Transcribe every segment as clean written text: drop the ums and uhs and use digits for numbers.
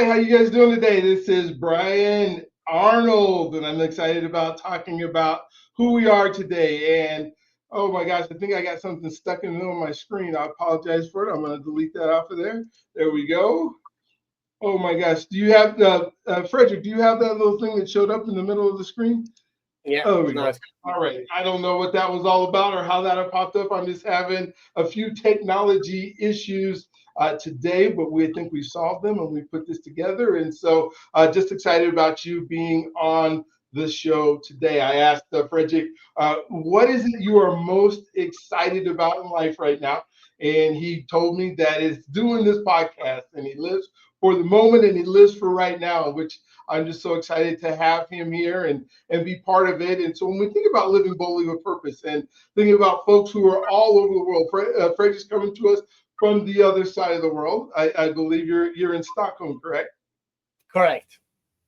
Hi, how you guys doing today? This is Brian Arnold, and I'm excited about talking about who we are today. And oh my gosh, I think I got something stuck in the middle of my screen. I apologize for it. I'm going to delete that off of there. There we go. Oh my gosh, do you have the Fredrik? Do you have that little thing that showed up in the middle of the screen? Yeah. Oh, there we go. All right. I don't know what that was all about or how that popped up. I'm just having a few technology issues today, but we think we solved them and we put this together. And so just excited about you being on the show today. I asked Fredrik, what is it you are most excited about in life right now? And he told me that it's doing this podcast, and he lives for the moment and he lives for right now, which I'm just so excited to have him here and be part of it. And so when we think about living boldly with purpose and thinking about folks who are all over the world, Fred is coming to us from the other side of the world. I believe you're in Stockholm, correct? Correct.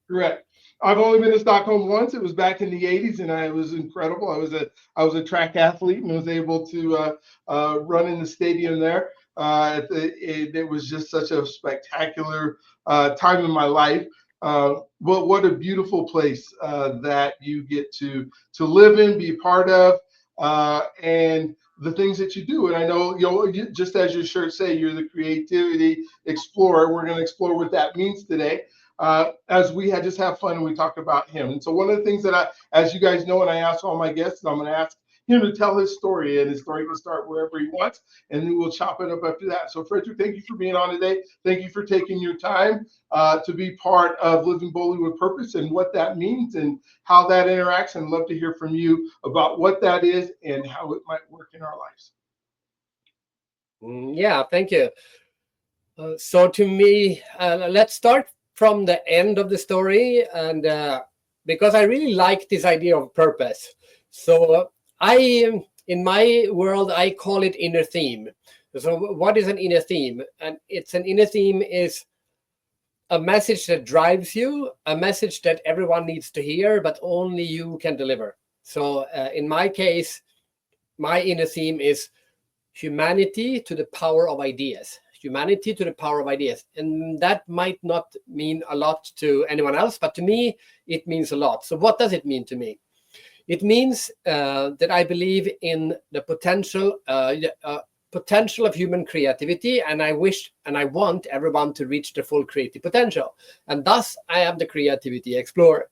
Correct. I've only been to Stockholm once. It was back in the 80s, and it was incredible. I was a track athlete and was able to run in the stadium there. It was just such a spectacular time in my life. But what a beautiful place that you get to live in, be part of, and the things that you do. And I know, just as your shirt say, you're the creativity explorer. We're going to explore what that means today. As we had just have fun and we talk about him. And so one of the things that as you guys know, and I ask all my guests, I'm going to ask him to tell his story, and his story can start wherever he wants, and then we'll chop it up after that. So Fredrik, thank you for being on today. Thank you for taking your time to be part of Living Boldly with Purpose and what that means and how that interacts. And love to hear from you about what that is and how it might work in our lives. Yeah, thank you. So to me, let's start from the end of the story, and because I really like this idea of purpose. So in my world, I call it inner theme. So what is an inner theme? And an inner theme is a message that drives you, a message that everyone needs to hear, but only you can deliver. So in my case, my inner theme is humanity to the power of ideas. Humanity to the power of ideas. And that might not mean a lot to anyone else, but to me, it means a lot. So what does it mean to me? It means that I believe in the potential of human creativity, and I wish and I want everyone to reach their full creative potential. And thus, I am the creativity explorer.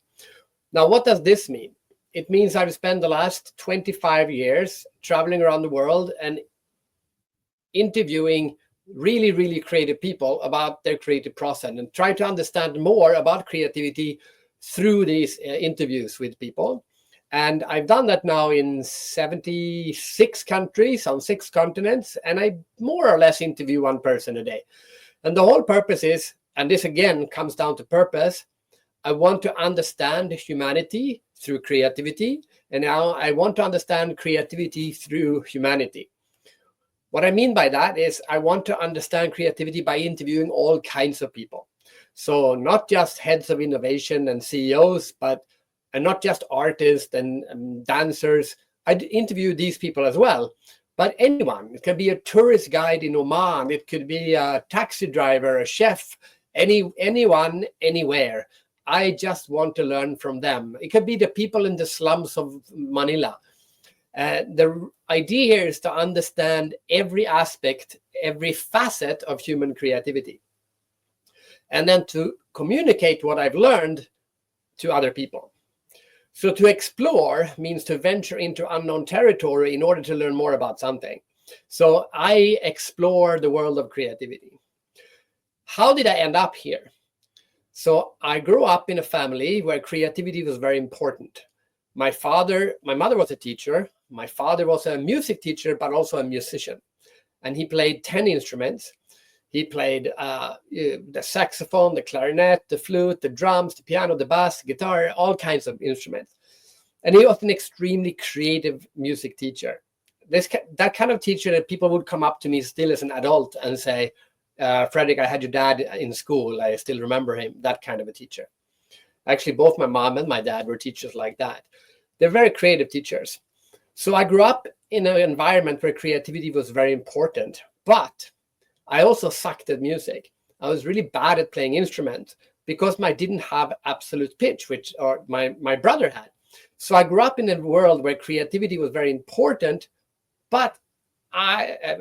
Now, what does this mean? It means I've spent the last 25 years traveling around the world and interviewing really, really creative people about their creative process and try to understand more about creativity through these interviews with people. And I've done that now in 76 countries on 6 continents, and I more or less interview one person a day. And the whole purpose is, and this again comes down to purpose, I want to understand humanity through creativity, and now I want to understand creativity through humanity. What I mean by that is I want to understand creativity by interviewing all kinds of people. So not just heads of innovation and CEOs, and not just artists and dancers. I interview these people as well. But anyone, it can be a tourist guide in Oman, it could be a taxi driver, a chef, anyone, anywhere. I just want to learn from them. It could be the people in the slums of Manila. The idea here is to understand every aspect, every facet of human creativity, and then to communicate what I've learned to other people. So to explore means to venture into unknown territory in order to learn more about something. So I explore the world of creativity. How did I end up here? So I grew up in a family where creativity was very important. My mother was a teacher. My father was a music teacher, but also a musician. And he played 10 instruments. He played the saxophone, the clarinet, the flute, the drums, the piano, the bass, the guitar, all kinds of instruments. And he was an extremely creative music teacher. That kind of teacher that people would come up to me still as an adult and say, Fredrik, I had your dad in school. I still remember him, that kind of a teacher. Actually, both my mom and my dad were teachers like that. They're very creative teachers. So I grew up in an environment where creativity was very important, but I also sucked at music. I was really bad at playing instruments because I didn't have absolute pitch, which my brother had. So I grew up in a world where creativity was very important, but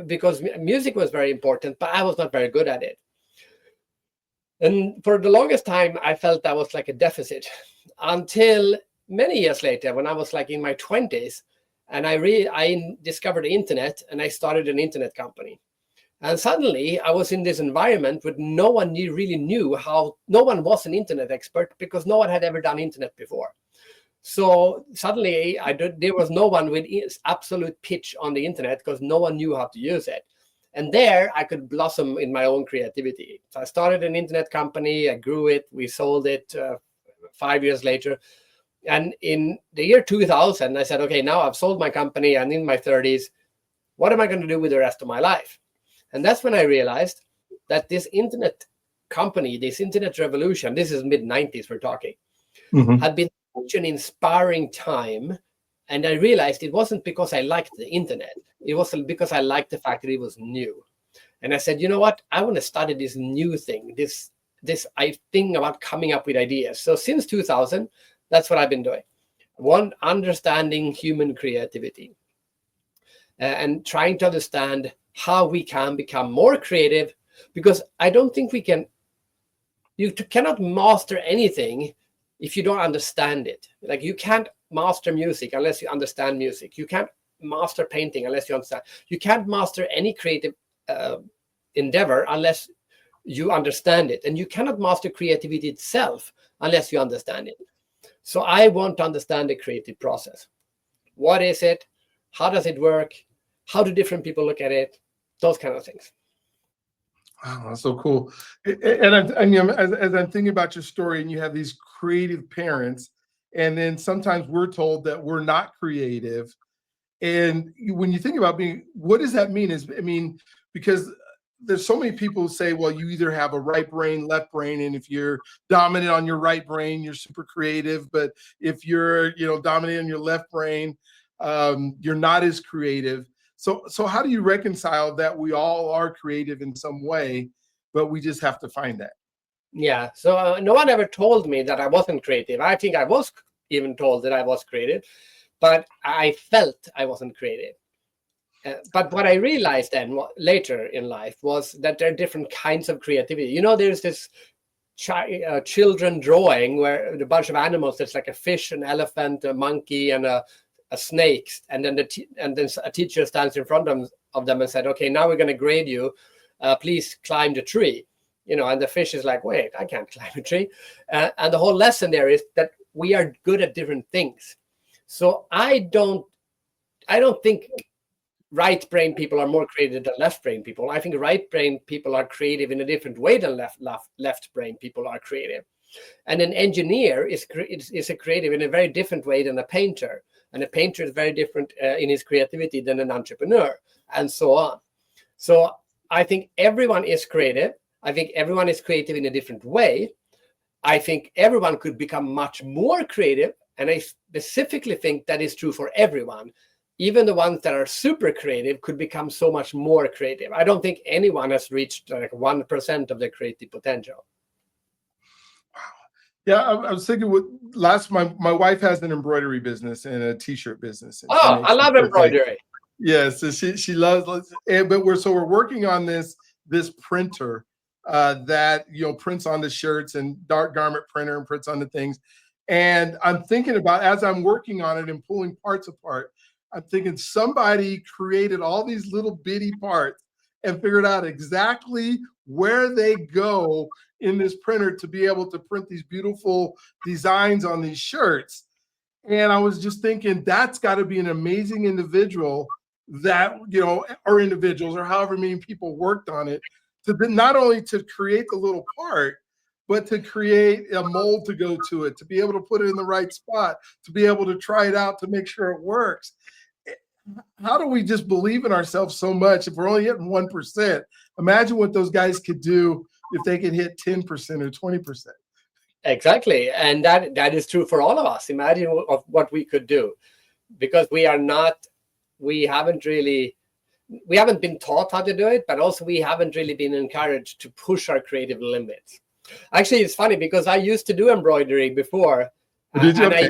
because music was very important, but I was not very good at it. And for the longest time, I felt that was like a deficit until many years later, when I was like in my 20s, and I discovered the internet, and I started an internet company. And suddenly I was in this environment where no one really knew how, no one was an internet expert because no one had ever done internet before. So suddenly there was no one with absolute pitch on the internet because no one knew how to use it. And there I could blossom in my own creativity. So I started an internet company, I grew it, we sold it 5 years later. And in the year 2000, I said, okay, now I've sold my company, I'm in my 30s. What am I going to do with the rest of my life? And that's when I realized that this internet company, this internet revolution, this is mid-90s we're talking, had been such an inspiring time. And I realized it wasn't because I liked the internet. It was because I liked the fact that it was new. And I said, you know what? I want to study this new thing, this thing about coming up with ideas. So since 2000, that's what I've been doing. One, understanding human creativity and trying to understand how we can become more creative, because I don't think you cannot master anything if you don't understand it. Like, you can't master music unless you understand music. You can't master painting unless you understand. You can't master any creative endeavor unless you understand it. And you cannot master creativity itself unless you understand it. So I want to understand the creative process. What is it? How does it work? How do different people look at it? Those kind of things. Wow, that's so cool. And as I'm thinking about your story, and you have these creative parents, and then sometimes we're told that we're not creative. And when you think about what does that mean? Because there's so many people who say, well, you either have a right brain, left brain, and if you're dominant on your right brain, you're super creative. But if you're, dominant on your left brain, you're not as creative. So how do you reconcile that we all are creative in some way, but we just have to find that? Yeah. So no one ever told me that I wasn't creative. I think I was even told that I was creative, but I felt I wasn't creative. But what I realized then later in life was that there are different kinds of creativity. There's this children drawing where a bunch of animals, there's like a fish, an elephant, a monkey, and a snake. And then a teacher stands in front of them and said, okay, now we're going to grade you. Please climb the tree. And the fish is like, wait, I can't climb a tree. And the whole lesson there is that we are good at different things. So I don't think right brain people are more creative than left brain people. I think right brain people are creative in a different way than left brain people are creative. And an engineer is a creative in a very different way than a painter. And a painter is very different in his creativity than an entrepreneur, and so on. So I think everyone is creative. I think everyone is creative in a different way. I think everyone could become much more creative. And I specifically think that is true for everyone. Even the ones that are super creative could become so much more creative. I don't think anyone has reached like 1% of their creative potential. Yeah, I was thinking my wife has an embroidery business and a t-shirt business. I love embroidery. Yeah, so she loves, but we're working on this printer that prints on the shirts, and dark garment printer, and prints on the things. And I'm thinking about, as I'm working on it and pulling parts apart, I'm thinking somebody created all these little bitty parts and figured out exactly where they go in this printer to be able to print these beautiful designs on these shirts. And I was just thinking, that's got to be an amazing individual that, or individuals, or however many people worked on it, to not only to create the little part, but to create a mold to go to it, to be able to put it in the right spot, to be able to try it out, to make sure it works. How do we just believe in ourselves so much if we're only hitting 1%? Imagine what those guys could do if they could hit 10% or 20%. Exactly. And that is true for all of us. Imagine what we could do, because we haven't really we haven't been taught how to do it, but also we haven't really been encouraged to push our creative limits. Actually, it's funny because I used to do embroidery before, Did you? and Okay.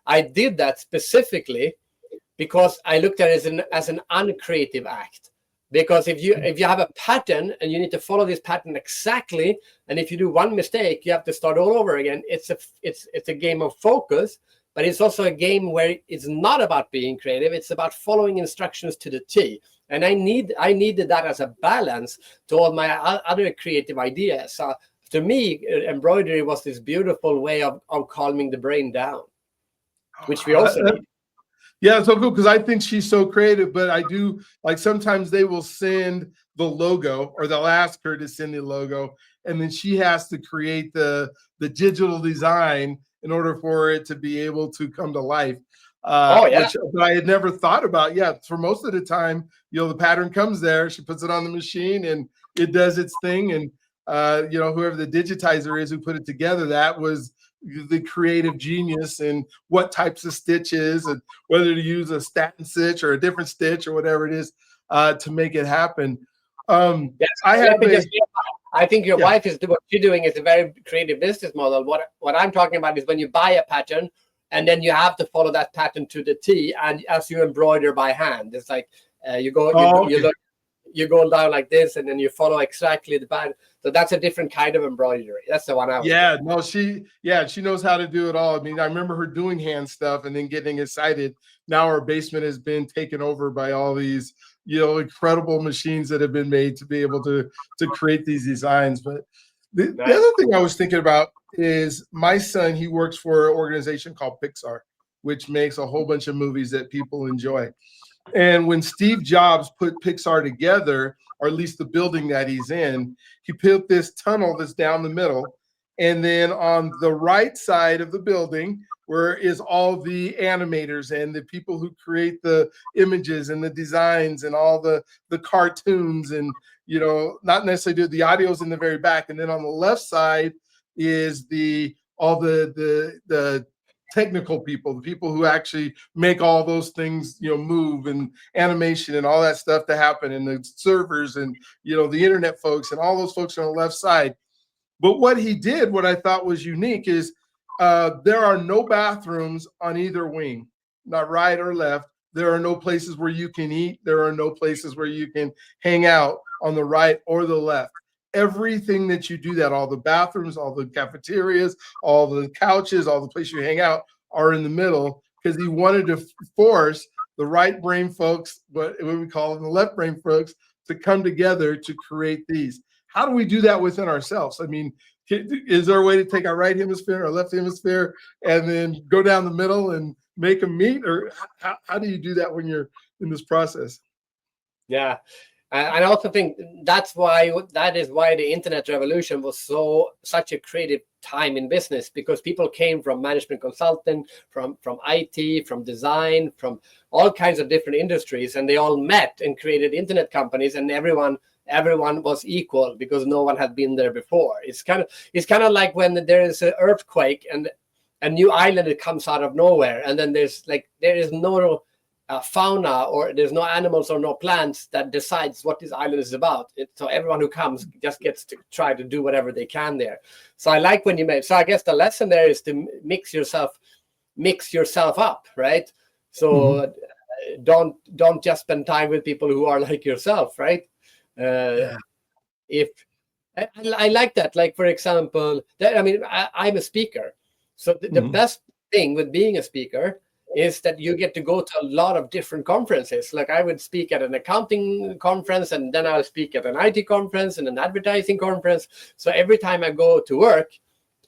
I did that specifically because I looked at it as an uncreative act. Because if you have a pattern and you need to follow this pattern exactly, and if you do one mistake, you have to start all over again. It's a game of focus, but it's also a game where it's not about being creative. It's about following instructions to the T. And I needed that as a balance to all my other creative ideas. So to me, embroidery was this beautiful way of calming the brain down, which we also need. Yeah, it's so cool because I think she's so creative, but I do like sometimes they will send the logo or they'll ask her to send the logo, and then she has to create the digital design in order for it to be able to come to life. Which I had never thought about. Yeah, for most of the time, the pattern comes there, she puts it on the machine and it does its thing. And whoever the digitizer is who put it together, that was the creative genius and what types of stitches and whether to use a statin stitch or a different stitch or whatever it is to make it happen. I think your wife is what you're doing is a very creative business model. What I'm talking about is when you buy a pattern and then you have to follow that pattern to the T, and as you embroider by hand, it's like you go down like this, and then you follow exactly the pattern. So that's a different kind of embroidery. That's the one I was doing. She knows how to do it all. I mean, I remember her doing hand stuff and then getting excited. Now our basement has been taken over by all these, incredible machines that have been made to be able to create these designs. But the other thing I was thinking about is my son, he works for an organization called Pixar, which makes a whole bunch of movies that people enjoy. And when Steve Jobs put Pixar together, or at least the building that he's in, he built this tunnel that's down the middle. And then on the right side of the building, where is all the animators and the people who create the images and the designs and all the cartoons and, not necessarily do the audio's in the very back. And then on the left side is all the technical people, the people who actually make all those things, move and animation and all that stuff to happen, and the servers and, the internet folks and all those folks on the left side. But what he did, what I thought was unique is there are no bathrooms on either wing, not right or left. There are no places where you can eat. There are no places where you can hang out on the right or the left. Everything that you do that, all the bathrooms, all the cafeterias, all the couches, all the places you hang out are in the middle, because he wanted to force the right brain folks, what we call them, the left brain folks, to come together to create these. How do we do that within ourselves? I mean, is there a way to take our right hemisphere or left hemisphere and then go down the middle and make them meet? Or how do you do that when you're in this process? Yeah. I also think that is why the internet revolution was such a creative time in business, because people came from management consulting, from IT, from design, from all kinds of different industries, and they all met and created internet companies, and everyone was equal because no one had been there before. It's kind of like when there is an earthquake and a new island that comes out of nowhere, and then there is no fauna, or there's no animals or no plants that decides what this island is about. So everyone who comes just gets to try to do whatever they can there. So I like when you made. So I guess the lesson there is to mix yourself up, right? So don't just spend time with people who are like yourself, right? If I like that, like for example, I'm a speaker, so the best thing with being a speaker is that you get to go to a lot of different conferences. Like I would speak at an accounting conference, and then I'll speak at an IT conference and an advertising conference. So every time I go to work,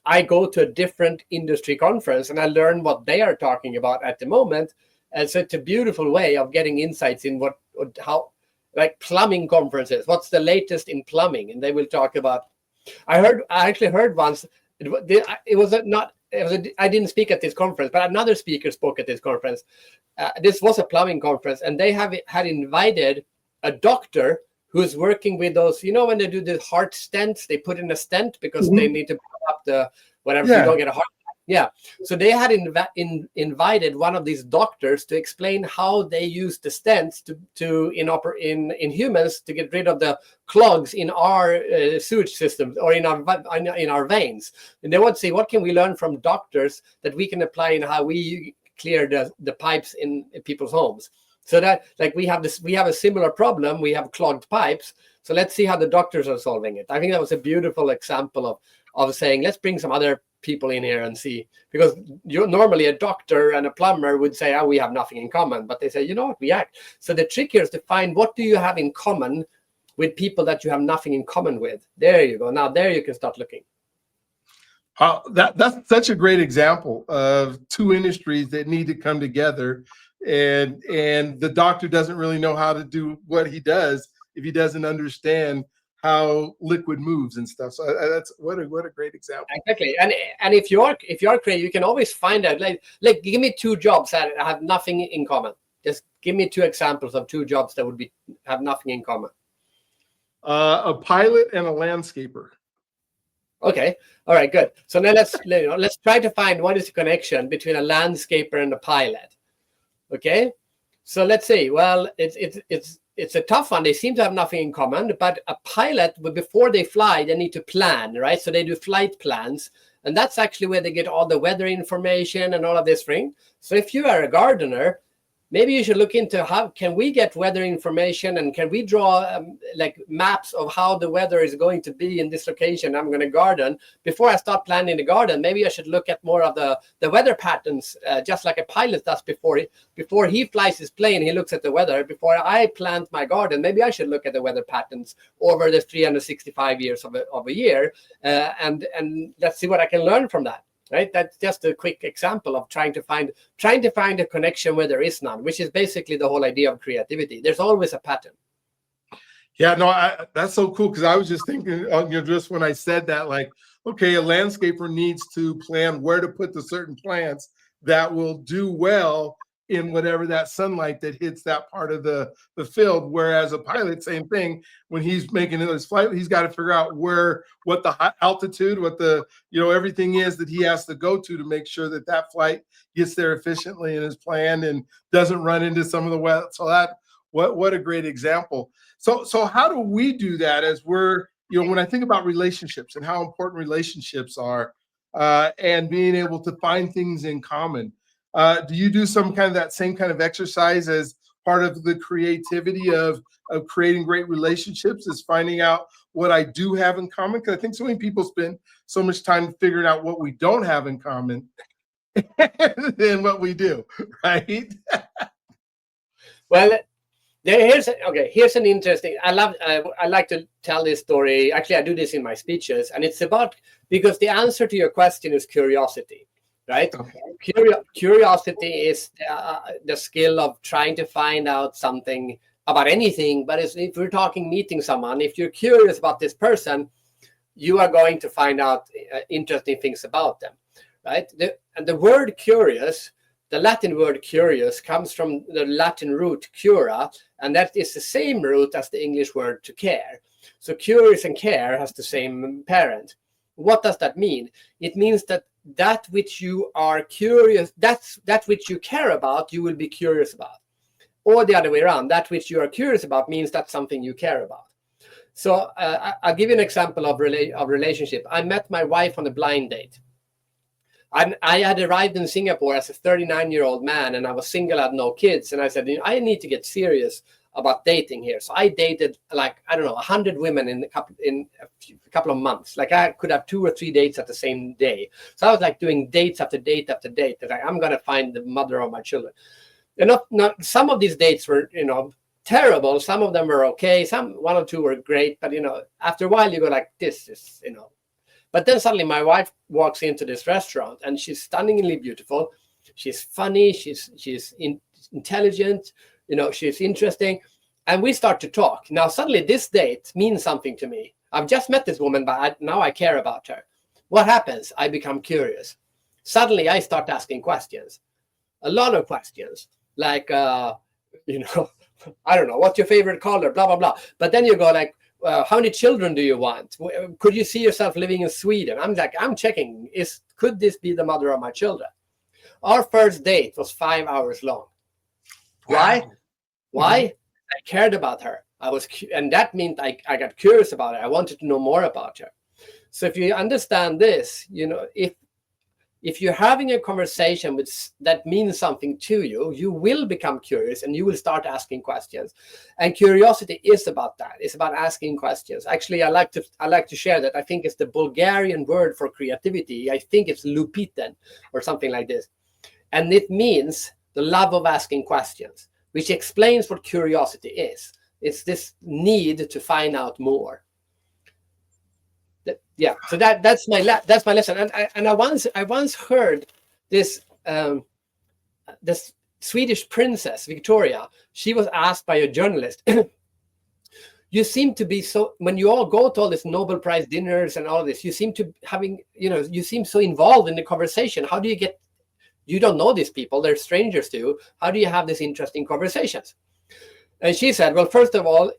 I go to a different industry conference and I learn what they are talking about at the moment. And so it's a beautiful way of getting insights in how plumbing conferences. What's the latest in plumbing? And they will talk about. I actually heard once. I didn't speak at this conference, but another speaker spoke at this conference. This was a plumbing conference, and they had invited a doctor who's working with those, when they do the heart stents, they put in a stent because they need to put up the whatever, so you don't get a heart attack. Yeah, so they had invited one of these doctors to explain how they use the stents in humans to get rid of the clogs in our sewage systems or in our veins. And they would say, what can we learn from doctors that we can apply in how we clear the pipes in people's homes? So that, like, we have a similar problem. We have clogged pipes. So let's see how the doctors are solving it. I think that was a beautiful example of saying, let's bring some other people in here and see, because normally a doctor and a plumber would say, oh, we have nothing in common, but they say, you know what, we act. So the trick here is to find, what do you have in common with people that you have nothing in common with? There you go. Now there you can start looking. That's such a great example of two industries that need to come together, and the doctor doesn't really know how to do what he does if he doesn't understand how liquid moves and stuff. So that's what a great example. Exactly. And if you're creative, you can always find out, like give me two jobs that have nothing in common. Just give me two examples of two jobs that would have nothing in common. A pilot and a landscaper. Okay. All right, good. So now let's try to find what is the connection between a landscaper and a pilot. Okay. So let's see. Well, it's a tough one. They seem to have nothing in common, but a pilot, before they fly, they need to plan, right? So they do flight plans, and that's actually where they get all the weather information and all of this thing. So if you are a gardener, maybe you should look into how can we get weather information, and can we draw like maps of how the weather is going to be in this location I'm going to garden. Before I start planning the garden, maybe I should look at more of the weather patterns, just like a pilot does before he flies his plane. He looks at the weather. Before I plant my garden, maybe I should look at the weather patterns over the 365 years of a year, and let's see what I can learn from that. Right, that's just a quick example of trying to find a connection where there is none, which is basically the whole idea of creativity. There's always a pattern. Yeah, no, that's so cool, because I was just thinking, just when I said that, like, okay, a landscaper needs to plan where to put the certain plants that will do well in whatever that sunlight that hits that part of the field. Whereas a pilot, same thing, when he's making his flight, he's got to figure out what the high altitude, what the, everything is that he has to go to make sure that flight gets there efficiently in his plan and doesn't run into some of the weather. So what a great example. So how do we do that as we're, when I think about relationships and how important relationships are, and being able to find things in common, do you do some kind of that same kind of exercise as part of the creativity of creating great relationships, is finding out what I do have in common? Because I think so many people spend so much time figuring out what we don't have in common than what we do, right? Well, here's an interesting. I like to tell this story. Actually, I do this in my speeches, and it's about, because the answer to your question is curiosity. Right? Okay. Curiosity is the skill of trying to find out something about anything. But if we're talking meeting someone, if you're curious about this person, you are going to find out interesting things about them, right? The word curious, the Latin word curious, comes from the Latin root cura, and that is the same root as the English word to care. So curious and care has the same parent. What does that mean? It means that which you are curious, that which you care about, you will be curious about. Or the other way around, that which you are curious about means that's something you care about. So I'll give you an example of relationship. I met my wife on a blind date. I had arrived in Singapore as a 39-year-old man, and I was single, I had no kids. And I said, I need to get serious about dating here. So I dated 100 women in a couple of months. Like I could have 2 or 3 dates at the same day. So I was like doing dates after date after date. That I'm going to find the mother of my children. And not some of these dates were, terrible. Some of them were okay. 1 or 2 were great. But, after a while you go like, this is, But then suddenly my wife walks into this restaurant, and she's stunningly beautiful. She's funny. She's intelligent. She's interesting. And we start to talk. Now, suddenly this date means something to me. I've just met this woman, but now I care about her. What happens? I become curious. Suddenly I start asking questions. A lot of questions. Like, I don't know, what's your favorite color? Blah, blah, blah. But then you go like, how many children do you want? Could you see yourself living in Sweden? I'm like, I'm checking, could this be the mother of my children? Our first date was 5 hours long. Why? Why? I cared about her. And that meant I got curious about her. I wanted to know more about her. So if you understand this, you know, if you're having a conversation that means something to you, you will become curious and you will start asking questions. And curiosity is about that. It's about asking questions. Actually, I like to share that. I think it's the Bulgarian word for creativity. I think it's lupiten or something like this. And it means the love of asking questions, which explains what curiosity is. It's this need to find out more. Yeah, so that's my lesson. And I once heard this this Swedish princess Victoria. She was asked by a journalist, "You seem to be so, when you all go to all these Nobel Prize dinners and all this, you seem to you seem so involved in the conversation. How do you get? You don't know these people; they're strangers to you. How do you have these interesting conversations?" And she said, "Well, first of all."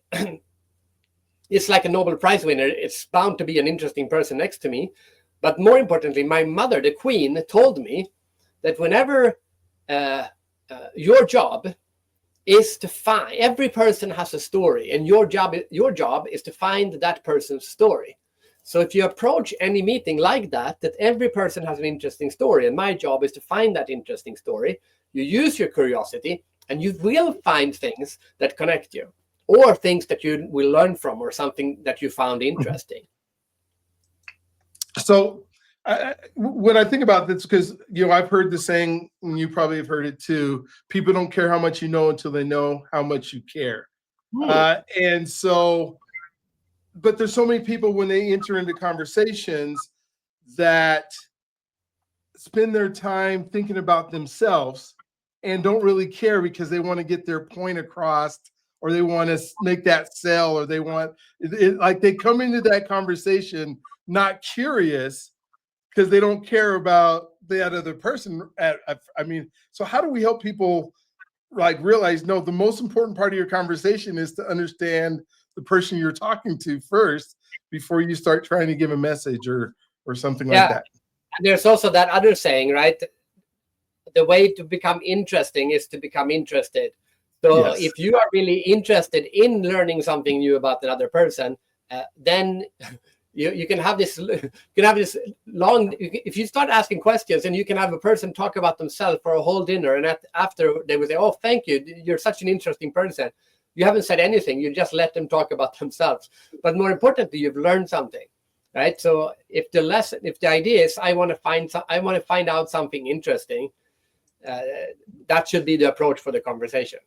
It's like a Nobel Prize winner. It's bound to be an interesting person next to me. But more importantly, my mother, the Queen, told me that whenever your job is to find, every person has a story, and your job is to find that person's story. So if you approach any meeting like that every person has an interesting story, and my job is to find that interesting story, you use your curiosity, and you will find things that connect you. Or things that you will learn from, or something that you found interesting. So when I think about this, because I've heard the saying, and you probably have heard it too, people don't care how much you know until they know how much you care. And so, but there's so many people when they enter into conversations that spend their time thinking about themselves and don't really care because they want to get their point across, or they want to make that sell, or they want like they come into that conversation not curious because they don't care about that other person. I mean, so how do we help people like realize, no, the most important part of your conversation is to understand the person you're talking to first before you start trying to give a message or something like that. And there's also that other saying, right? The way to become interesting is to become interested. So if you are really interested in learning something new about another person, then you can have this long. If you start asking questions, and you can have a person talk about themselves for a whole dinner, and after they will say, "Oh, thank you, you're such an interesting person." You haven't said anything. You just let them talk about themselves. But more importantly, you've learned something, right? So if the idea is I want to find out something interesting, that should be the approach for the conversation.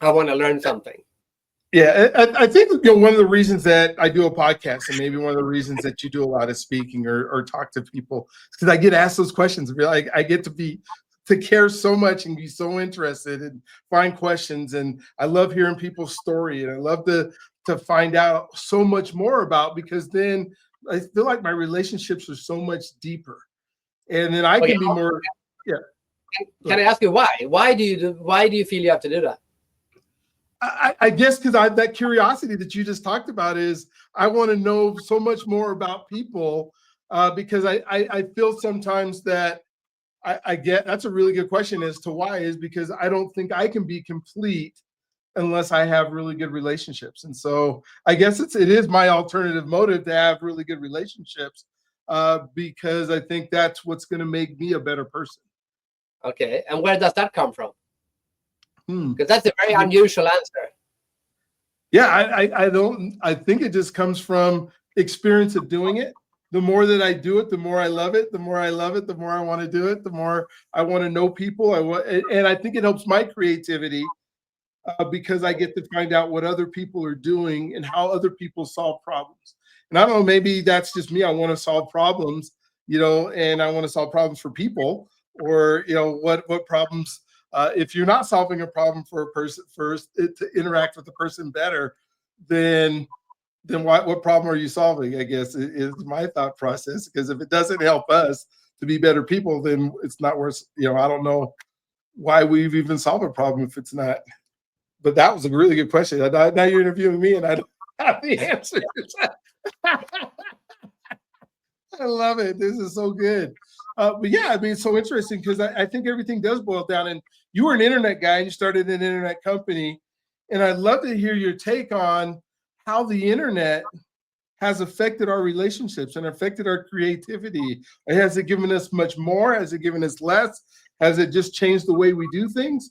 I want to learn something. Yeah, I think one of the reasons that I do a podcast, and maybe one of the reasons that you do a lot of speaking or talk to people, is because I get asked those questions. Like I get to care so much and be so interested and find questions, and I love hearing people's story, and I love to find out so much more about, because then I feel like my relationships are so much deeper, and then I can be more. Yeah. Can I ask you why? Why do you feel you have to do that? I guess because that curiosity that you just talked about is I want to know so much more about people, because I feel sometimes that I get, that's a really good question as to why, is because I don't think I can be complete unless I have really good relationships. And so I guess it is my alternative motive to have really good relationships, because I think that's what's going to make me a better person. Okay, and where does that come from? Because that's a very unusual answer. Yeah, I think it just comes from experience of doing it. The more that I do it, the more I love it. The more I love it, the more I want to do it. The more I want to know people. And I think it helps my creativity, because I get to find out what other people are doing and how other people solve problems. And I don't know, maybe that's just me. I want to solve problems, and I want to solve problems for people, or what problems. If you're not solving a problem for a person first, to interact with the person better, then what problem are you solving? I guess is my thought process. Because if it doesn't help us to be better people, then it's not worth. I don't know why we've even solved a problem if it's not. But that was a really good question. Now you're interviewing me, and I don't. have the answers. I love it. This is so good. But yeah, I mean, it's so interesting because I think everything does boil down. And you were an internet guy and you started an internet company. And I'd love to hear your take on how the internet has affected our relationships and affected our creativity. Has it given us much more? Has it given us less? Has it just changed the way we do things?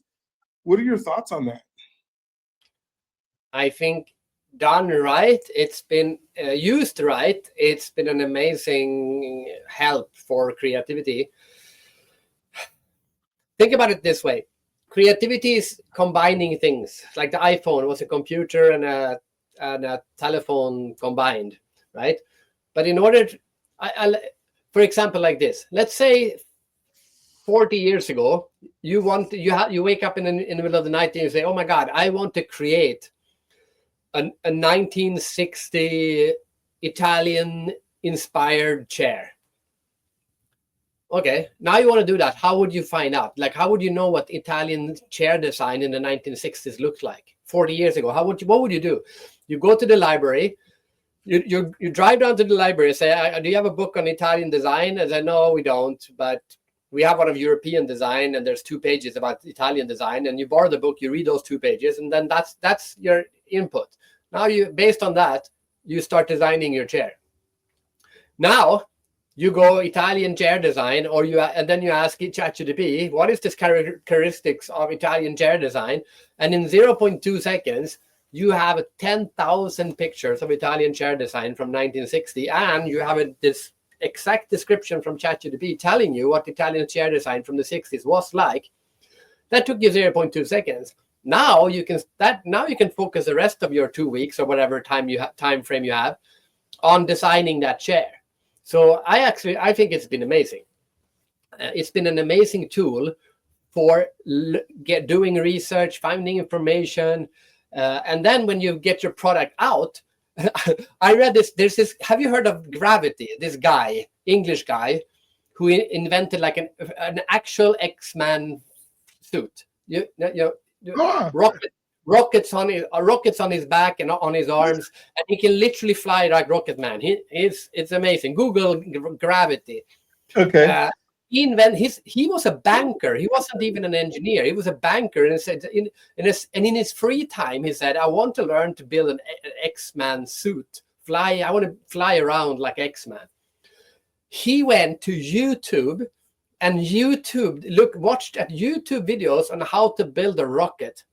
What are your thoughts on that? I think done right, it's been used right, it's been an amazing help for creativity. Think about it this way. Creativity is combining things. Like the iPhone was a computer and a telephone combined, right? But in order to, for example, like this, let's say 40 years ago, you wake up in the middle of the night and you say, oh my God, I want to create a 1960 Italian inspired chair. Okay, now you want to do that. How would you find out? Like, how would you know what Italian chair design in the 1960s looked like 40 years ago? What would you do? You go to the library, you drive down to the library and say, do you have a book on Italian design? And say, no, we don't, but we have one of European design, and there's 2 pages about Italian design. And you borrow the book, you read those 2 pages, and then that's your input. Now based on that, you start designing your chair. Now you go Italian chair design, and then you ask ChatGPT, what is the characteristics of Italian chair design? And in 0.2 seconds, you have 10,000 pictures of Italian chair design from 1960, and you have this exact description from ChatGPT telling you what Italian chair design from the 60s was like. That took you 0.2 seconds. Now you can focus the rest of your 2 weeks or whatever time frame you have on designing that chair. So I think it's been amazing. It's been an amazing tool for doing research, finding information, and then when you get your product out, I read this. There's this. Have you heard of Gravity? This guy, English guy, who invented like an actual X-Man suit. Rockets on his back and on his arms, and he can literally fly like Rocket Man. It's amazing. Google Gravity. Okay. He was a banker. He wasn't even an engineer. He was a banker, and said in his free time, he said, "I want to learn to build an X-Man suit. I want to fly around like X-Man." He went to YouTube and watched at YouTube videos on how to build a rocket.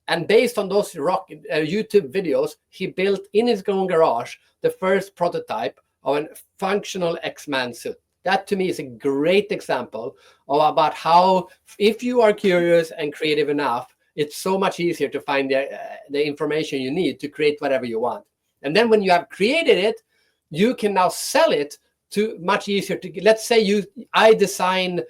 And based on those YouTube videos, he built in his own garage the first prototype of a functional X-Man suit. That to me is a great example about how, if you are curious and creative enough, it's so much easier to find the information you need to create whatever you want. And then when you have created it, you can now sell it to much easier to. Let's say I design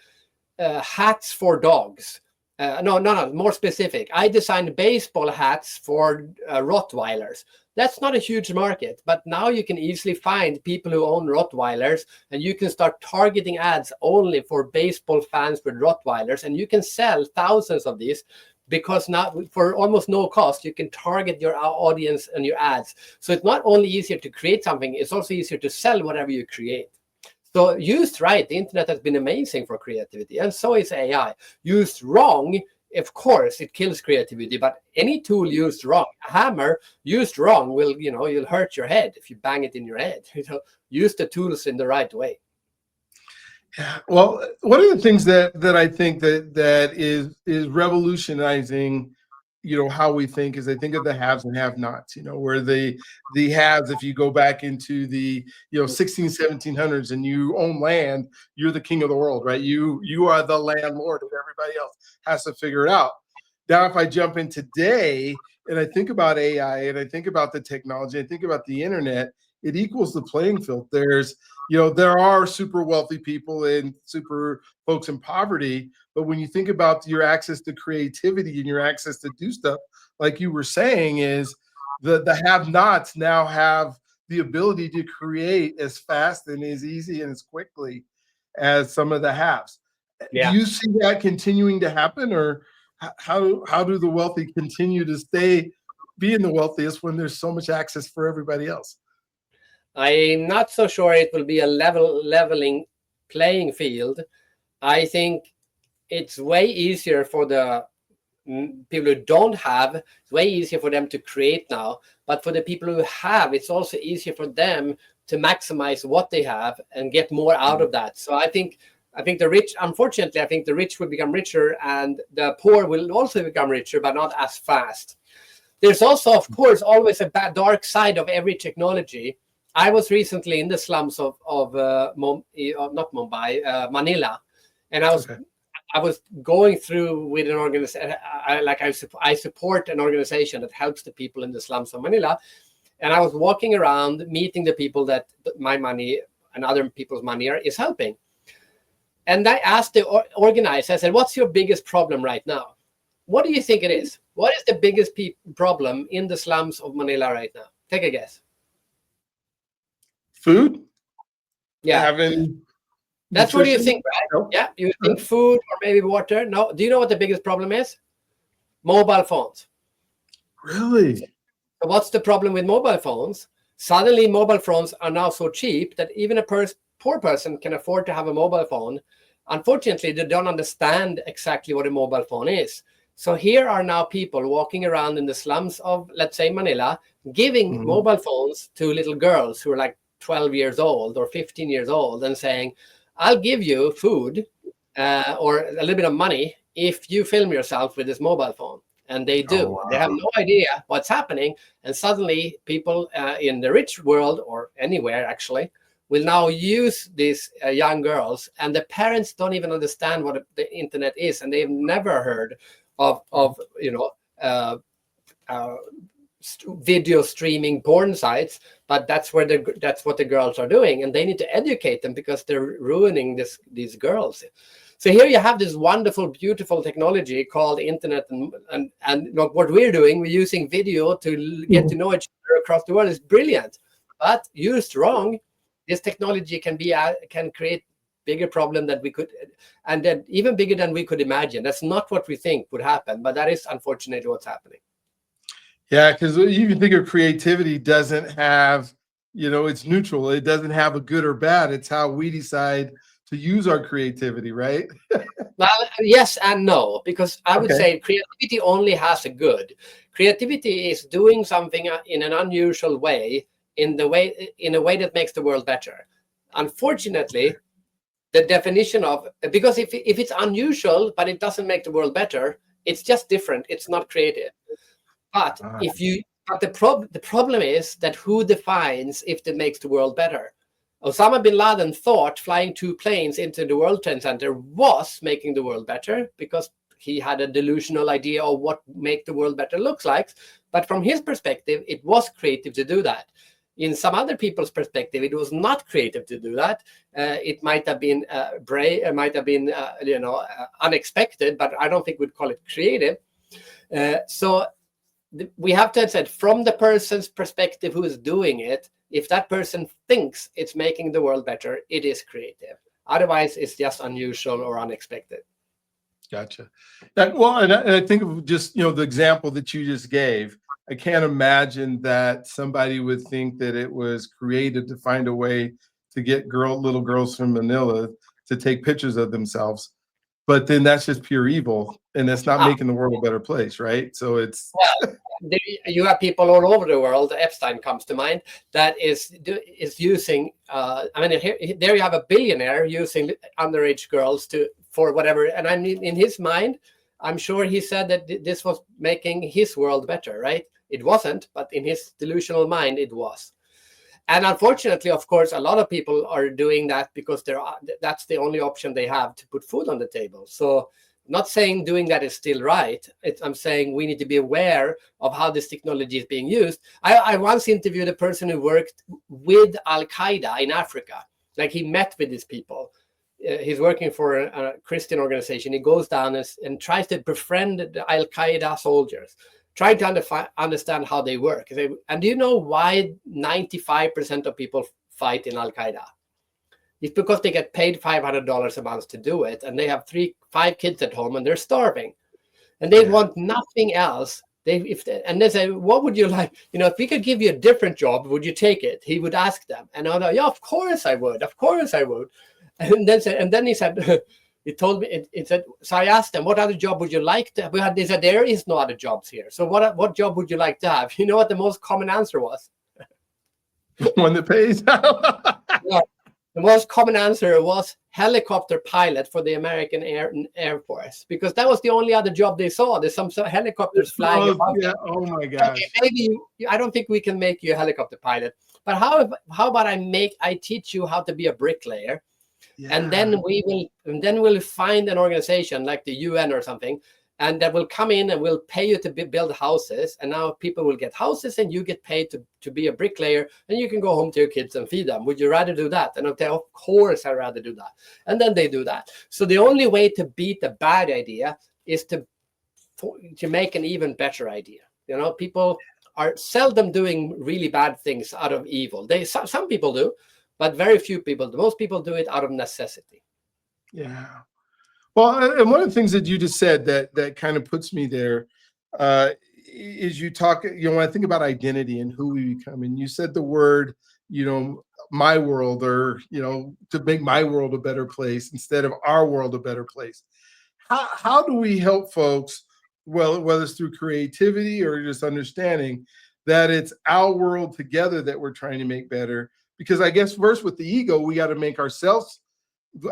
hats for dogs. No, more specific. I designed baseball hats for Rottweilers. That's not a huge market, but now you can easily find people who own Rottweilers, and you can start targeting ads only for baseball fans with Rottweilers, and you can sell thousands of these because now for almost no cost, you can target your audience and your ads. So it's not only easier to create something, it's also easier to sell whatever you create. So used right, the internet has been amazing for creativity, and so is AI. Used wrong, of course, it kills creativity. But any tool used wrong, a hammer used wrong will, you'll hurt your head if you bang it in your head. Use the tools in the right way. Yeah. Well, one of the things that I think that is revolutionizing, how we think is I think of the haves and have-nots, where the haves, if you go back into the 1700s and you own land, you're the king of the world, right? You are the landlord, and everybody else has to figure it out. Now, if I jump in today and I think about AI and I think about the technology, I think about the internet, it equals the playing field. There are super wealthy people and super folks in poverty, but when you think about your access to creativity and your access to do stuff, like you were saying, is the have-nots now have the ability to create as fast and as easy and as quickly as some of the haves. Yeah. Do you see that continuing to happen, or how do the wealthy continue to stay being the wealthiest when there's so much access for everybody else? I'm not so sure it will be a leveling playing field. I think it's way easier for the people who don't have, it's way easier for them to create now. But for the people who have, it's also easier for them to maximize what they have and get more out of that. So I think the rich, unfortunately, I think the rich will become richer and the poor will also become richer, but not as fast. There's also, of course, always a dark side of every technology. I was recently in the slums of not Mumbai, Manila, and I was going through with an organization. I support an organization that helps the people in the slums of Manila, and I was walking around meeting the people that my money and other people's money is helping. And I asked the organizer, I said, "What's your biggest problem right now? What do you think it is? What is the biggest problem in the slums of Manila right now? Take a guess." Food? Yeah. Having That's what you nutrition? think, right? Nope. Yeah, you think food or maybe water. No, do you know what the biggest problem is? Mobile phones. Really? So what's the problem with mobile phones? Suddenly, mobile phones are now so cheap that even a poor person can afford to have a mobile phone. Unfortunately, they don't understand exactly what a mobile phone is. So here are now people walking around in the slums of, let's say, Manila, giving mobile phones to little girls who are like 12 years old or 15 years old and saying, "I'll give you food or a little bit of money if you film yourself with this mobile phone." And they do. Oh, wow. They have no idea what's happening. And suddenly people in the rich world or anywhere actually will now use these young girls, and the parents don't even understand what the internet is, and they've never heard of video streaming porn sites, but that's what the girls are doing, and they need to educate them because they're ruining these girls. So here you have this wonderful, beautiful technology called internet, and what we're doing, we're using video to get to know each other across the world. Is brilliant, but used wrong, this technology can create bigger problem that we could, and then even bigger than we could imagine. That's not what we think would happen, but that is unfortunately what's happening. Yeah, because you think of creativity doesn't have, it's neutral. It doesn't have a good or bad. It's how we decide to use our creativity, right? Well, yes and no, because I would say creativity only has a good. Creativity is doing something in an unusual way, in a way that makes the world better. Unfortunately, the definition of, because if it's unusual but it doesn't make the world better, it's just different. It's not creative. But the problem is that who defines if it makes the world better? Osama bin Laden thought flying 2 planes into the World Trade Center was making the world better because he had a delusional idea of what make the world better looks like. But from his perspective, it was creative to do that. In some other people's perspective, it was not creative to do that. It might have been brave, it might have been unexpected, but I don't think we'd call it creative. So we have to say, from the person's perspective who is doing it, if that person thinks it's making the world better, it is creative. Otherwise, it's just unusual or unexpected. Gotcha. Well, and I think of just, the example that you just gave. I can't imagine that somebody would think that it was creative to find a way to get little girls from Manila to take pictures of themselves. But then that's just pure evil, and that's not making the world a better place, right? So it's you have people all over the world. Epstein comes to mind, that is using. There you have a billionaire using underage girls for whatever. And I mean, in his mind, I'm sure he said that this was making his world better, right? It wasn't, but in his delusional mind, it was. And unfortunately, of course, a lot of people are doing that because that's the only option they have to put food on the table. So I'm not saying doing that is still right. I'm saying we need to be aware of how this technology is being used. I once interviewed a person who worked with Al-Qaeda in Africa. Like, he met with these people. He's working for a Christian organization. He goes down and tries to befriend the Al-Qaeda soldiers, trying to understand how they work. And do you know why 95% of people fight in Al-Qaeda? It's because they get paid $500 a month to do it, and they have 5 kids at home, and they're starving. And they want nothing else And they say, what would you like? If we could give you a different job, would you take it? He would ask them. And I go, yeah, of course I would. Of course I would. And then he said, he told me, it said, so I asked them, what other job would you like to have? They said, there is no other jobs here. So what job would you like to have? You know what the most common answer was? One that pays. Yeah. The most common answer was helicopter pilot for the American Air Force, because that was the only other job they saw. There's some helicopters flying above. Yeah. Oh my gosh. Okay, maybe I don't think we can make you a helicopter pilot, but how about I teach you how to be a bricklayer, and then we'll find an organization like the UN or something, and that will come in and will pay you to build houses. And now people will get houses and you get paid to be a bricklayer, and you can go home to your kids and feed them. Would you rather do that? And I'll tell, of course, I'd rather do that. And then they do that. So the only way to beat a bad idea is to make an even better idea. People are seldom doing really bad things out of evil. Some people do, but very few people do. Most people do it out of necessity. Yeah. Well, and one of the things that you just said that kind of puts me there is you talk, when I think about identity and who we become, and you said the word, my world, or, to make my world a better place instead of our world a better place. How do we help folks, well, whether it's through creativity or just understanding that it's our world together that we're trying to make better? Because I guess first with the ego, we got to make ourselves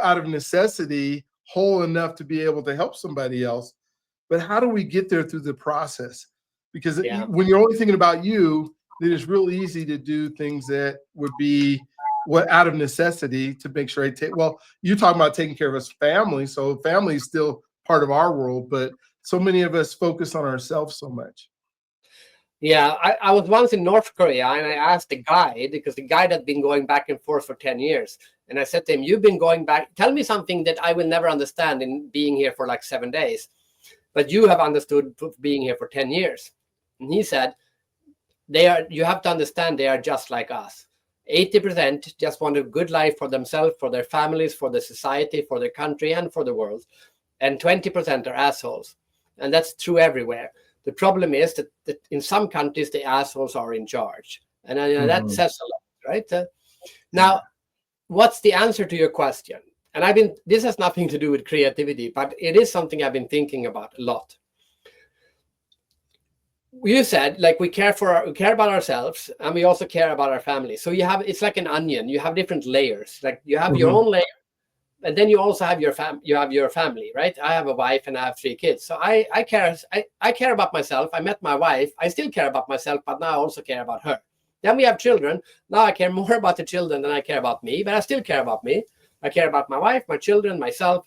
out of necessity whole enough to be able to help somebody else. But how do we get there through the process? Because when you're only thinking about you, it is real easy to do things that would be out of necessity to make sure you're talking about taking care of us family. So family is still part of our world, but so many of us focus on ourselves so much. Yeah, I was once in North Korea, and I asked the guide, because the guide had been going back and forth for 10 years. And I said to him, you've been going back, tell me something that I will never understand in being here for like 7 days, but you have understood being here for 10 years. And he said, you have to understand they are just like us. 80% just want a good life for themselves, for their families, for the society, for their country, and for the world. And 20% are assholes. And that's true everywhere. The problem is that in some countries, the assholes are in charge. And that says a lot, right? Now, what's the answer to your question? And this has nothing to do with creativity, but it is something I've been thinking about a lot. You said, like, we care about ourselves, and we also care about our family. So it's like an onion. You have different layers. Like, you have your own layer, and then you also have your family, right? I have a wife and I have 3 kids. So I care about myself. I met my wife. I still care about myself, but now I also care about her. Then we have children. Now I care more about the children than I care about me, but I still care about me. I care about my wife, my children, myself.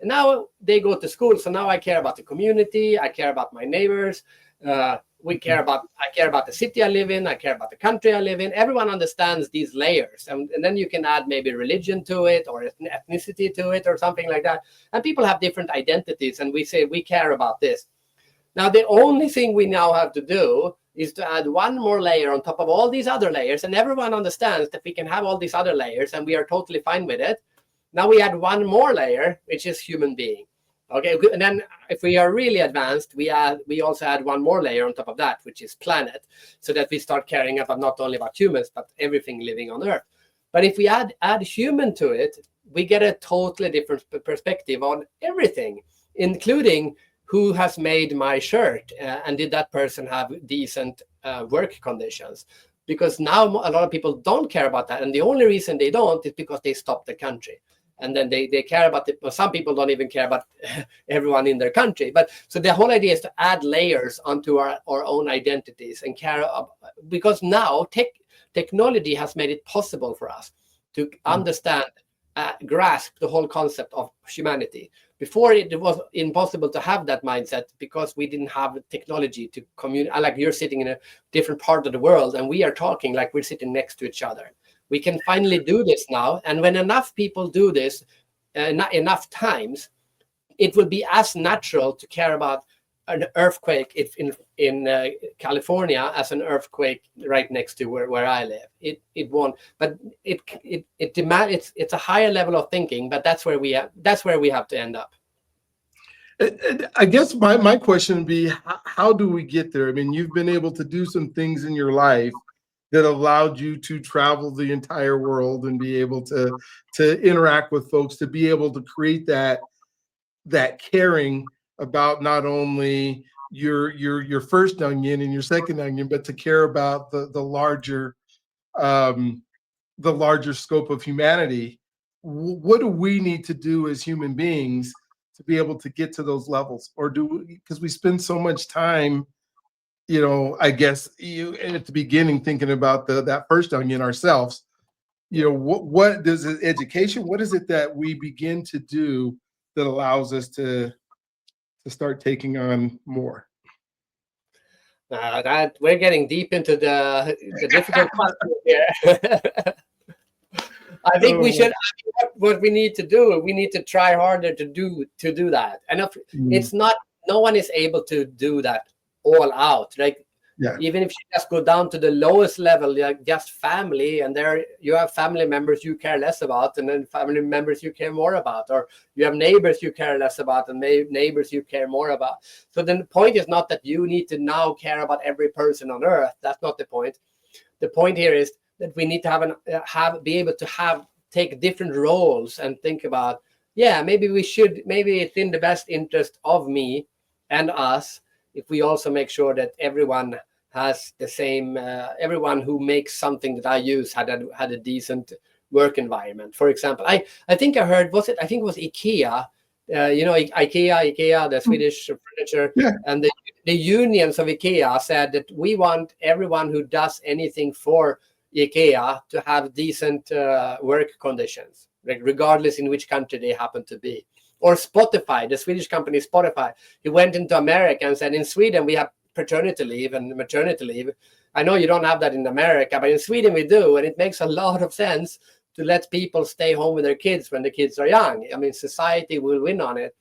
And now they go to school. So now I care about the community. I care about my neighbors. I care about the city I live in. I care about the country I live in. Everyone understands these layers. And then you can add maybe religion to it, or ethnicity to it, or something like that. And people have different identities, and we say we care about this. Now, the only thing we now have to do is to add one more layer on top of all these other layers. And everyone understands that we can have all these other layers, and we are totally fine with it. Now we add one more layer, which is human being. Okay, and then if we are really advanced, we also add one more layer on top of that, which is planet, so that we start caring about not only about humans, but everything living on Earth. But if we add human to it, we get a totally different perspective on everything, including who has made my shirt, and did that person have decent work conditions? Because now a lot of people don't care about that, and the only reason they don't is because they stopped the country. And then they care about it. Some people don't even care about everyone in their country. But so the whole idea is to add layers onto our own identities and care because now technology has made it possible for us to understand, grasp the whole concept of humanity. Before, it was impossible to have that mindset because we didn't have technology to communicate. Like, you're sitting in a different part of the world and we are talking like we're sitting next to each other. We can finally do this now. And when enough people do this, enough times, it will be as natural to care about an earthquake in California as an earthquake right next to where I live. It won't, but it's a higher level of thinking, but that's where we have to end up. I guess my question would be, how do we get there? I mean, you've been able to do some things in your life that allowed you to travel the entire world and be able to interact with folks, to be able to create that caring about not only your first onion and your second onion, but to care about the larger scope of humanity. What do we need to do as human beings to be able to get to those levels? Or because we spend so much time, I guess you at the beginning thinking about that first onion ourselves, what does education, what is it that we begin to do that allows us to start taking on more? That we're getting deep into the difficult part here. I think we should. What we need to do, we need to try harder to do that. And if it's not, no one is able to do that all out. Like, even if you just go down to the lowest level, like just family, and there you have family members you care less about, and then family members you care more about, or you have neighbors you care less about, and neighbors you care more about. So then the point is not that you need to now care about every person on earth. That's not the point. The point here is that we need to be able to take different roles and think about, maybe it's in the best interest of me and us if we also make sure that everyone has the same, everyone who makes something that I use had a decent work environment. For example, I think I heard, I think it was IKEA, IKEA, the Swedish furniture, and the unions of IKEA said that we want everyone who does anything for IKEA to have decent work conditions, like regardless in which country they happen to be. Or Spotify, the Swedish company Spotify, he went into America and said, in Sweden we have paternity leave and maternity leave. I know you don't have that in America, but in Sweden we do, and it makes a lot of sense to let people stay home with their kids when the kids are young. I mean, society will win on it.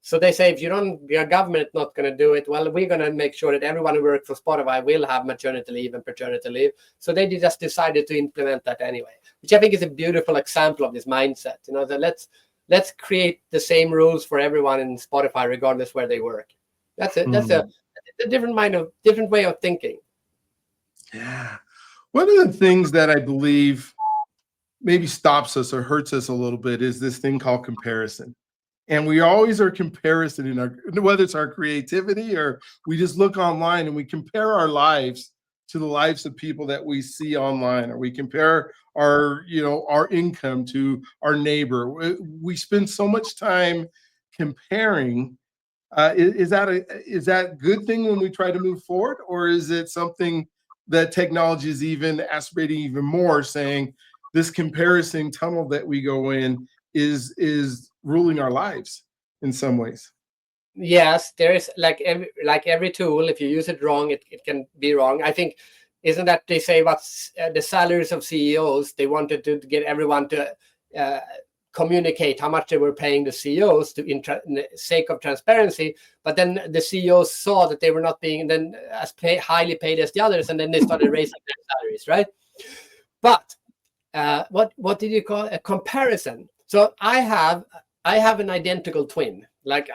So they say, if your government not going to do it, well, we're going to make sure that everyone who works for Spotify will have maternity leave and paternity leave. So they just decided to implement that anyway, which I think is a beautiful example of this mindset. That let's create the same rules for everyone in Spotify, regardless where they work. That's it. That's a different way of thinking. Yeah. One of the things that I believe maybe stops us or hurts us a little bit is this thing called comparison. And we always are comparison whether it's our creativity or we just look online and we compare our lives to the lives of people that we see online, or we compare our income to our neighbor. We spend so much time comparing. Is that a good thing when we try to move forward, or is it something that technology is even aspirating even more, saying this comparison tunnel that we go in is ruling our lives in some ways? Yes, there is, like every tool, if you use it wrong, it can be wrong. I think, isn't that they say about the salaries of CEOs? They wanted to get everyone to communicate how much they were paying the CEOs in the sake of transparency, but then the CEOs saw that they were not being then as highly paid as the others, and then they started raising their salaries, right? But what did you call a comparison? So I have an identical twin. Like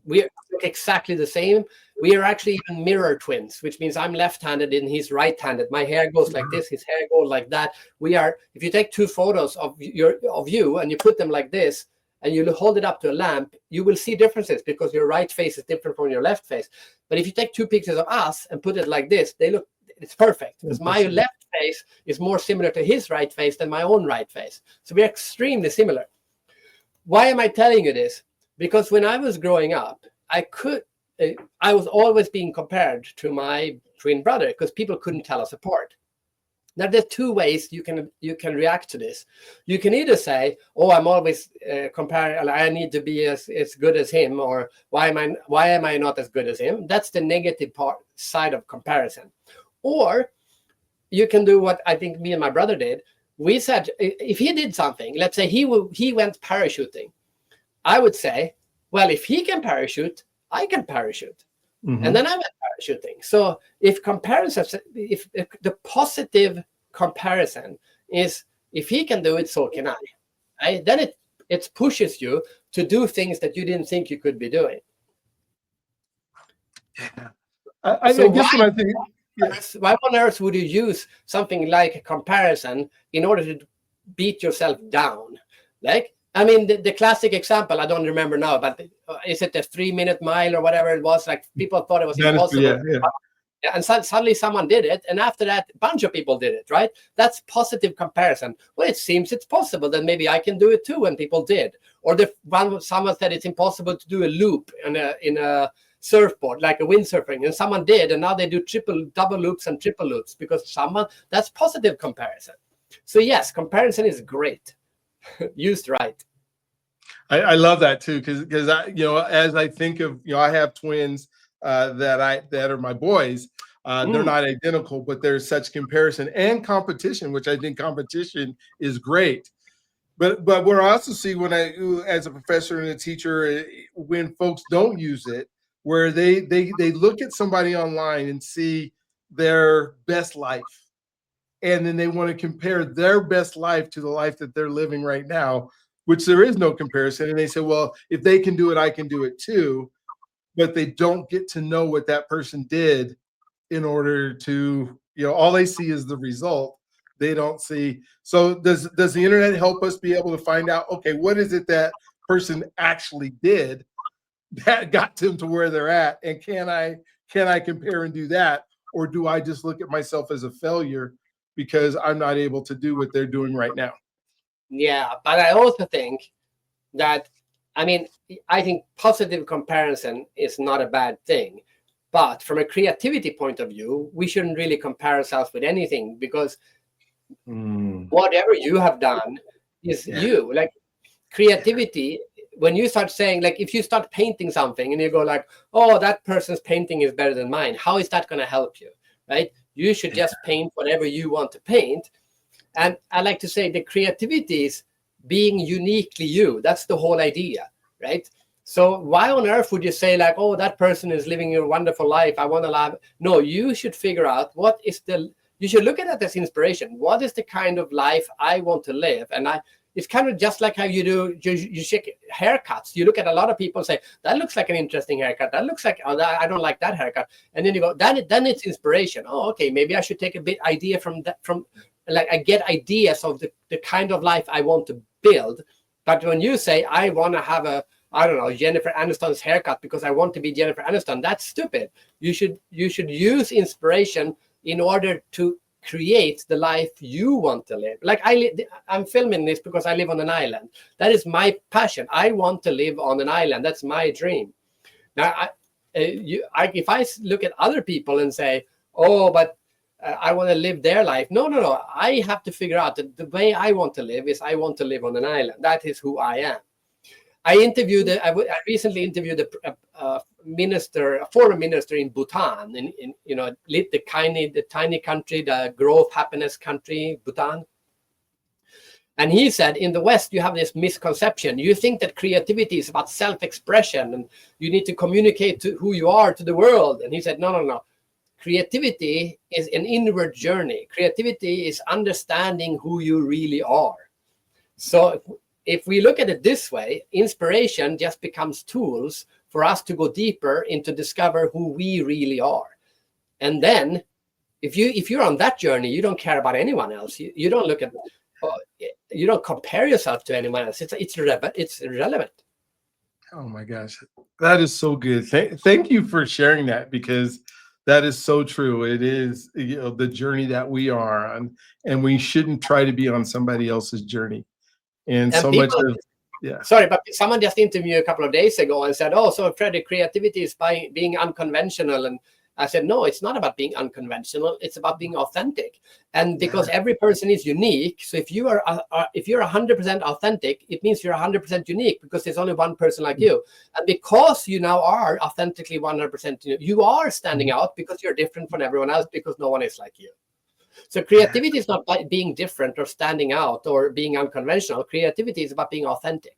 we look exactly the same. We are actually even mirror twins, which means I'm left-handed and he's right-handed. My hair goes like this, his hair goes like that. If you take two photos of you and you put them like this and you hold it up to a lamp, you will see differences because your right face is different from your left face. But if you take two pictures of us and put it like this, it's perfect, because my left face is more similar to his right face than my own right face. So we're extremely similar. Why am I telling you this? Because when I was growing up, I was always being compared to my twin brother because people couldn't tell us apart. Now, there's two ways you can react to this. You can either say, "Oh, I'm always comparing. I need to be as good as him," or "Why am I not as good as him?" That's the negative side of comparison. Or you can do what I think me and my brother did. We said, if he did something, let's say he went parachuting, I would say, well, if he can parachute, I can parachute. Mm-hmm. And then I went parachuting. So if the positive comparison is, if he can do it, so can I. Right? Then it it pushes you to do things that you didn't think you could be doing. Yeah. I guess when I think, why on earth would you use something like a comparison in order to beat yourself down? Like, I mean, the classic example, I don't remember now, but is it the 3-minute mile or whatever it was? Like, people thought it was impossible. Yeah, and suddenly someone did it, and after that, a bunch of people did it, right? That's positive comparison. Well, it seems it's possible, then maybe I can do it too, and people did. Or someone said it's impossible to do a loop in a surfboard, like a windsurfing, and someone did, and now they do double loops and triple loops because that's positive comparison. So yes, comparison is great, used right. I love that too, because I, as I think of, I have twins that are my boys. They're not identical, but there's such comparison and competition, which I think competition is great. But what I also see when as a professor and a teacher, when folks don't use it, where they look at somebody online and see their best life, and then they want to compare their best life to the life that they're living right now, which there is no comparison. And they say, well, if they can do it, I can do it too. But they don't get to know what that person did in order to, all they see is the result. They don't see. So does the internet help us be able to find out, okay, what is it that person actually did that got them to where they're at? And can I compare and do that? Or do I just look at myself as a failure because I'm not able to do what they're doing right now? Yeah, but I also think that, I think positive comparison is not a bad thing. But from a creativity point of view, we shouldn't really compare ourselves with anything, because whatever you have done is you. Like, creativity, when you start saying, like, if you start painting something and you go like, oh, that person's painting is better than mine, how is that going to help you, right? You should just paint whatever you want to paint. And I like to say the creativity is being uniquely you. That's the whole idea, right? So why on earth would you say like, oh, that person is living a wonderful life, I want to live? No, you should figure out you should look at it as inspiration. What is the kind of life I want to live? And it's kind of just like how you check haircuts. You look at a lot of people and say, that looks like an interesting haircut. That looks like, I don't like that haircut. And then you go, then it's inspiration. Oh, okay, maybe I should take a bit idea from that, like I get ideas of the kind of life I want to build. But when you say, I want to have Jennifer Aniston's haircut because I want to be Jennifer Aniston, that's stupid. You should use inspiration in order to create the life you want to live. Like I'm filming this because I live on an island. That is my passion. I want to live on an island. That's my dream. Now, if I look at other people and say, oh, but I want to live their life. No. I have to figure out that the way I want to live is I want to live on an island. That is who I am. I recently interviewed a former minister in Bhutan, in the tiny country, the growth happiness country, Bhutan. And he said, in the West, you have this misconception. You think that creativity is about self-expression and you need to communicate to who you are to the world. And he said, no. Creativity is an inward journey. Creativity is understanding who you really are. So if we look at it this way, inspiration just becomes tools for us to go deeper into discover who we really are. And then if you're on that journey, you don't care about anyone else. You don't look at, you don't compare yourself to anyone else. It's irrelevant. Oh my gosh, that is so good. Thank you for sharing that, because that is so true. It is, the journey that we are on, and we shouldn't try to be on somebody else's journey. And so much of, Sorry, but someone just interviewed me a couple of days ago and said, oh, so Fredrik, creativity is by being unconventional. And I said, no, it's not about being unconventional. It's about being authentic. And because every person is unique. So if you're 100% authentic, it means you're 100% unique, because there's only one person like you. And because you now are authentically 100% unique, you are standing out because you're different from everyone else, because no one is like you. So creativity is not about being different or standing out or being unconventional. Creativity is about being authentic.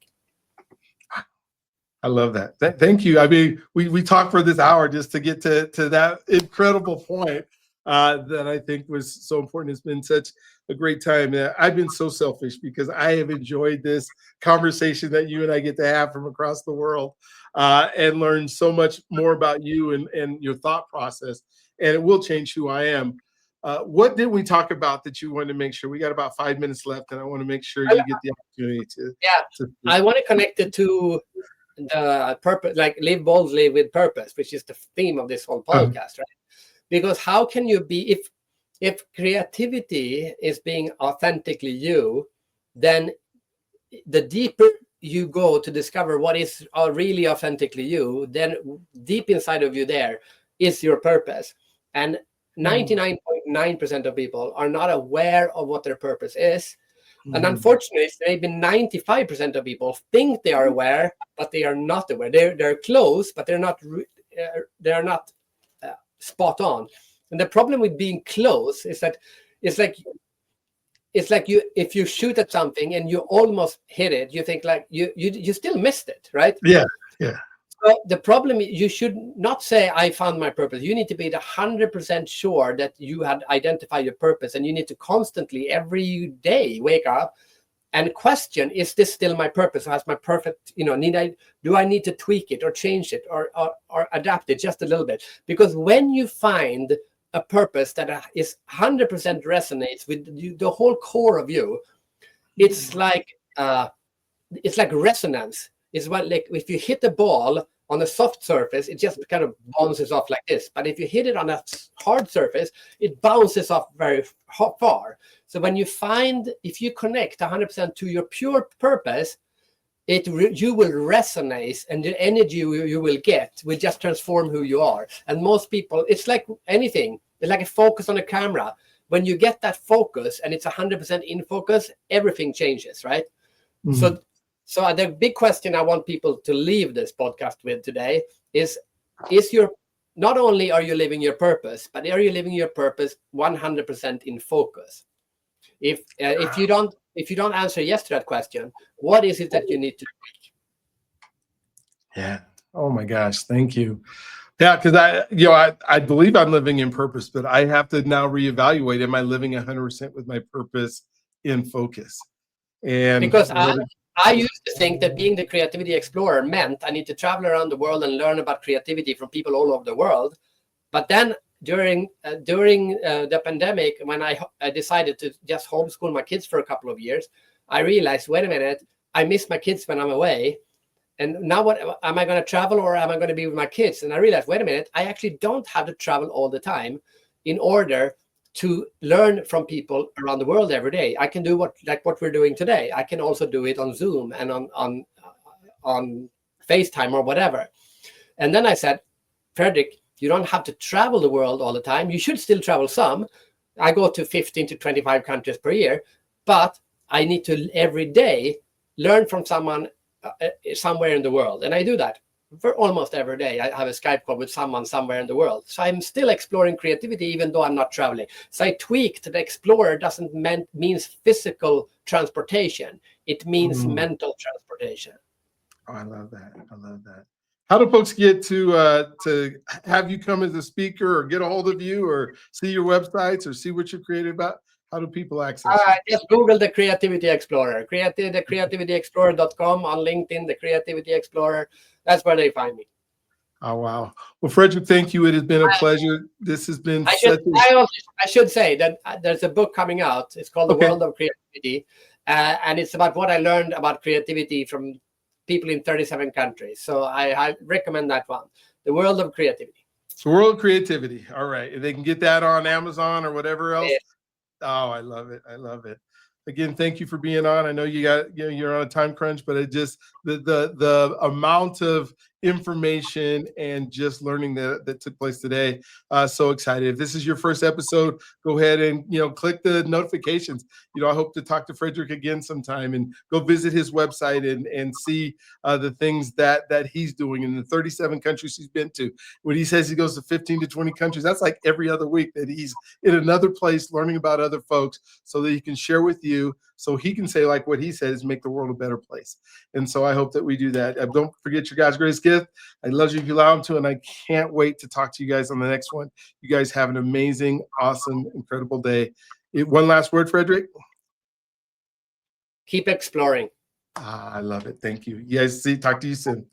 I love that. Thank you. I mean, we talked for this hour just to get to that incredible point. that I think was so important. It's been such a great time. I've been so selfish because I have enjoyed this conversation that you and I get to have from across the world, and learn so much more about you and your thought process. And it will change who I am. What did we talk about that you wanted to make sure? We got about 5 minutes left, and I want to make sure you get the opportunity to. Yeah, I want to connect it to the purpose, like live boldly with purpose, which is the theme of this whole podcast, right? Because how can you be, if creativity is being authentically you, then the deeper you go to discover what is really authentically you, then deep inside of you there is your purpose. And 99.9% of people are not aware of what their purpose is. And unfortunately, maybe 95% of people think they are aware, but they are not aware. They're close, but they're not spot on. And the problem with being close is that it's like you, if you shoot at something and you almost hit it, you think like you still missed it, right? Yeah. So the problem is you should not say, I found my purpose. You need to be 100% sure that you had identified your purpose, and you need to constantly, every day, wake up and question, is this still my purpose? Has my perfect, do I need to tweak it or change it or adapt it just a little bit? Because when you find a purpose that is 100% resonates with you, the whole core of you, it's like resonance. It's what, like, if you hit the ball on a soft surface, it just kind of bounces off like this. But if you hit it on a hard surface, it bounces off very far. So if you connect 100% to your pure purpose, you will resonate, and the energy you will get will just transform who you are. And most people, it's like anything. It's like a focus on a camera. When you get that focus and it's 100% in focus, everything changes, right? So the big question I want people to leave this podcast with today is not only are you living your purpose, but are you living your purpose 100% in focus? If you don't answer yes to that question, what is it that you need to tweak? Yeah. Oh my gosh. Thank you. Yeah, because I believe I'm living in purpose, but I have to now reevaluate. Am I living 100% with my purpose in focus? And because I used to think that being the creativity explorer meant I need to travel around the world and learn about creativity from people all over the world. But then during the pandemic, when I decided to just homeschool my kids for a couple of years, I realized, wait a minute, I miss my kids when I'm away. And now what, am I going to travel or am I going to be with my kids? And I realized, wait a minute, I actually don't have to travel all the time in order to learn from people around the world every day. I can do what we're doing today. I can also do it on Zoom and on FaceTime or whatever. And then I said, Fredrik, you don't have to travel the world all the time. You should still travel some. I go to 15 to 25 countries per year, but I need to every day learn from someone somewhere in the world. And I do that for almost every day. I have a Skype call with someone somewhere in the world. So I'm still exploring creativity, even though I'm not traveling. So I tweaked the explorer doesn't means physical transportation. It means mental transportation. Oh, I love that. I love that. How do folks get to have you come as a speaker, or get a hold of you, or see your websites, or see what you're creative about? How do people access you? Just Google the Creativity Explorer, thecreativityexplorer.com, on LinkedIn, the Creativity Explorer. That's where they find me. Oh, wow. Well, Fredrik, thank you. It has been a pleasure. This has been I should say that there's a book coming out. It's called The World of Creativity. And it's about what I learned about creativity from people in 37 countries. So I recommend that one, The World of Creativity. The World of Creativity. All right. They can get that on Amazon or whatever else. Yeah. Oh, I love it. I love it. Again, thank you for being on. I know you're on a time crunch, but it just the amount of information and just learning that took place today. So excited. If this is your first episode, go ahead and click the notifications. I hope to talk to Fredrik again sometime, and go visit his website and see the things that he's doing in the 37 countries he's been to. When he says he goes to 15 to 20 countries, that's like every other week that he's in another place learning about other folks, so that he can share with you so he can say, like what he said, is make the world a better place. And so I hope that we do that. Don't forget your God's greatest gift. I love you if you allow him to, and I can't wait to talk to you guys on the next one. You guys have an amazing, awesome, incredible day. One last word, Fredrik. Keep exploring. I love it. Thank you. You guys, talk to you soon.